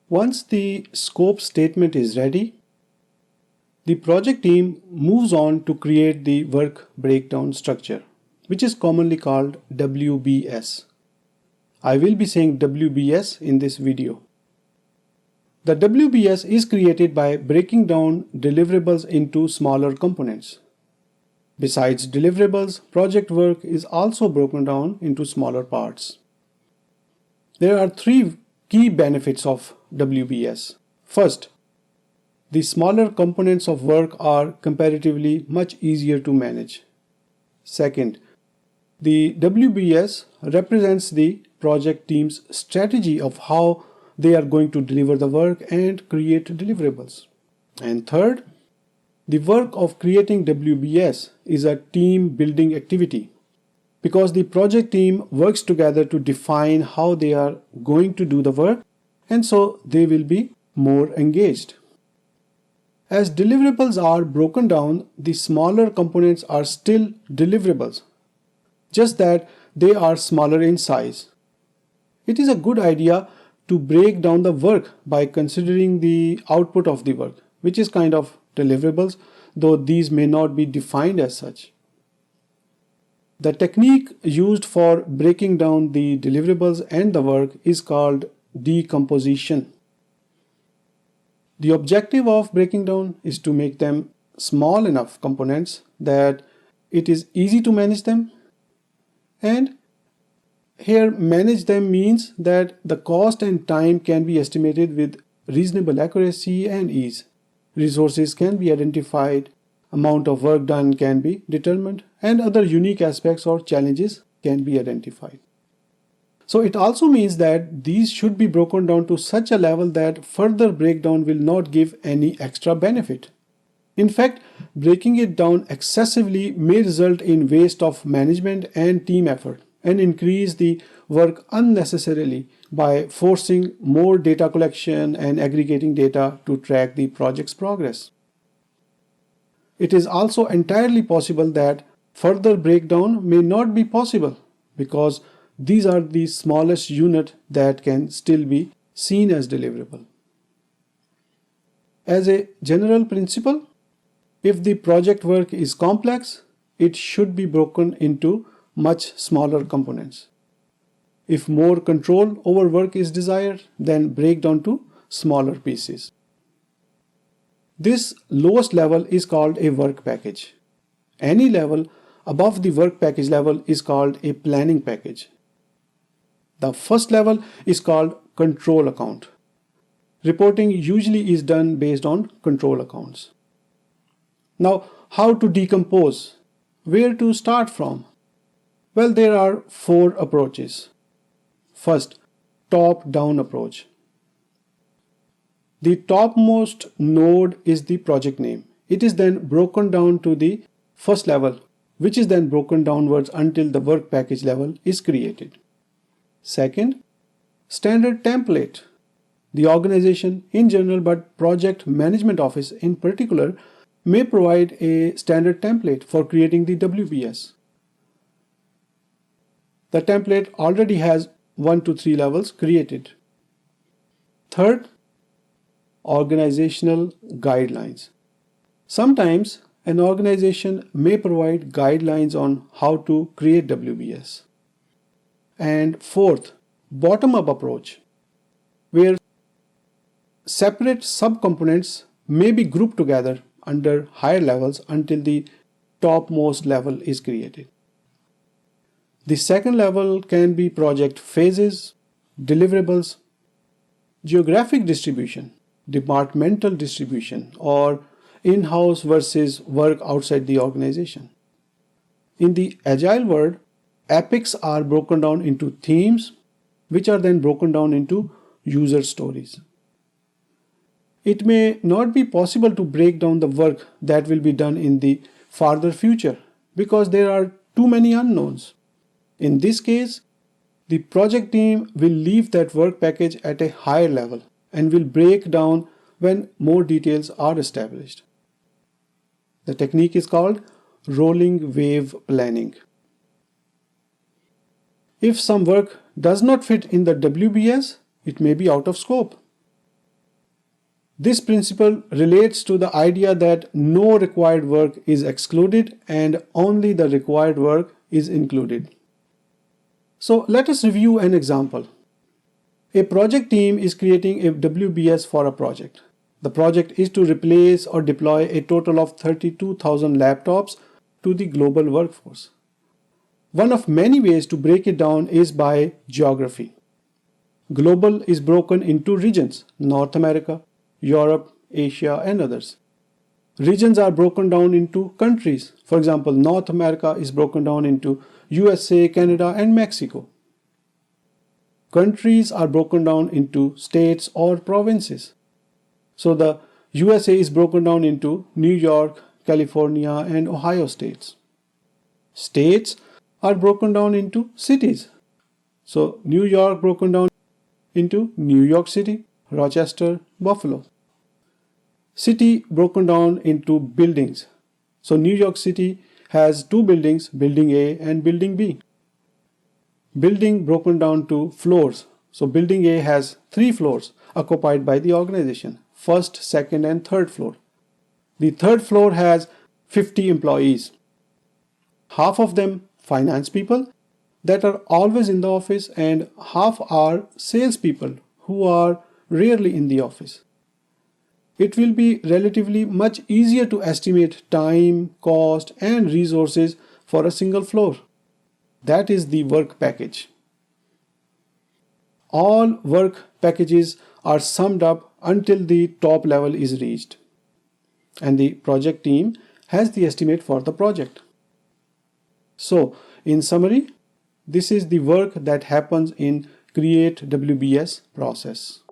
Once the scope statement is ready, the project team moves on to create the work breakdown structure, which is commonly called WBS. I will be saying WBS in this video. The WBS is created by breaking down deliverables into smaller components. Besides deliverables, project work is also broken down into smaller parts. There are three key benefits of WBS. First, the smaller components of work are comparatively much easier to manage. Second, the WBS represents the project team's strategy of how they are going to deliver the work and create deliverables. And third, the work of creating WBS is a team building activity because the project team works together to define how they are going to do the work, and so they will be more engaged. As deliverables are broken down, the smaller components are still deliverables, just that they are smaller in size. It is a good idea to break down the work by considering the output of the work, which is kind of deliverables, though these may not be defined as such. The technique used for breaking down the deliverables and the work is called decomposition. The objective of breaking down is to make them small enough components that it is easy to manage them, and here manage them means that the cost and time can be estimated with reasonable accuracy and ease. Resources can be identified, amount of work done can be determined, and other unique aspects or challenges can be identified. So it also means that these should be broken down to such a level that further breakdown will not give any extra benefit. In fact, breaking it down excessively may result in waste of management and team effort and increase the work unnecessarily by forcing more data collection and aggregating data to track the project's progress. It is also entirely possible that further breakdown may not be possible because these are the smallest unit that can still be seen as deliverable. As a general principle, if the project work is complex, it should be broken into much smaller components. If more control over work is desired, then break down to smaller pieces. This lowest level is called a work package. Any level above the work package level is called a planning package. The first level is called control account. Reporting usually is done based on control accounts. Now, how to decompose? Where to start from? Well, there are four approaches. First, top-down approach. The topmost node is the project name. It is then broken down to the first level, which is then broken downwards until the work package level is created. Second, standard template. The organization in general, but project management office in particular, may provide a standard template for creating the WBS. The template already has 1 to 3 levels created. Third, organizational guidelines. Sometimes an organization may provide guidelines on how to create WBS. And fourth, bottom-up approach, where separate subcomponents may be grouped together under higher levels until the topmost level is created. The second level can be project phases, deliverables, geographic distribution, departmental distribution, or in-house versus work outside the organization. In the agile world, epics are broken down into themes, which are then broken down into user stories. It may not be possible to break down the work that will be done in the farther future because there are too many unknowns. In this case, the project team will leave that work package at a higher level and will break down when more details are established. The technique is called rolling wave planning. If some work does not fit in the WBS, it may be out of scope. This principle relates to the idea that no required work is excluded and only the required work is included. So let us review an example. A project team is creating a WBS for a project. The project is to replace or deploy a total of 32,000 laptops to the global workforce. One of many ways to break it down is by geography. Global is broken into regions: North America, Europe, Asia, and others. Regions are broken down into countries. For example, North America is broken down into USA, Canada, and Mexico. Countries are broken down into states or provinces. So the USA is broken down into New York, California, and Ohio states. States are broken down into cities. So New York broken down into New York City, Rochester, Buffalo. City broken down into buildings. So New York City has two buildings, Building A and Building B. Building broken down to floors. So Building A has 3 floors occupied by the organization: first, second, and third floor. The third floor has 50 employees. Half of them finance people that are always in the office, and half are salespeople who are rarely in the office. It will be relatively much easier to estimate time, cost, and resources for a single floor. That is the work package. All work packages are summed up until the top level is reached, and the project team has the estimate for the project. So, in summary, this is the work that happens in Create WBS process.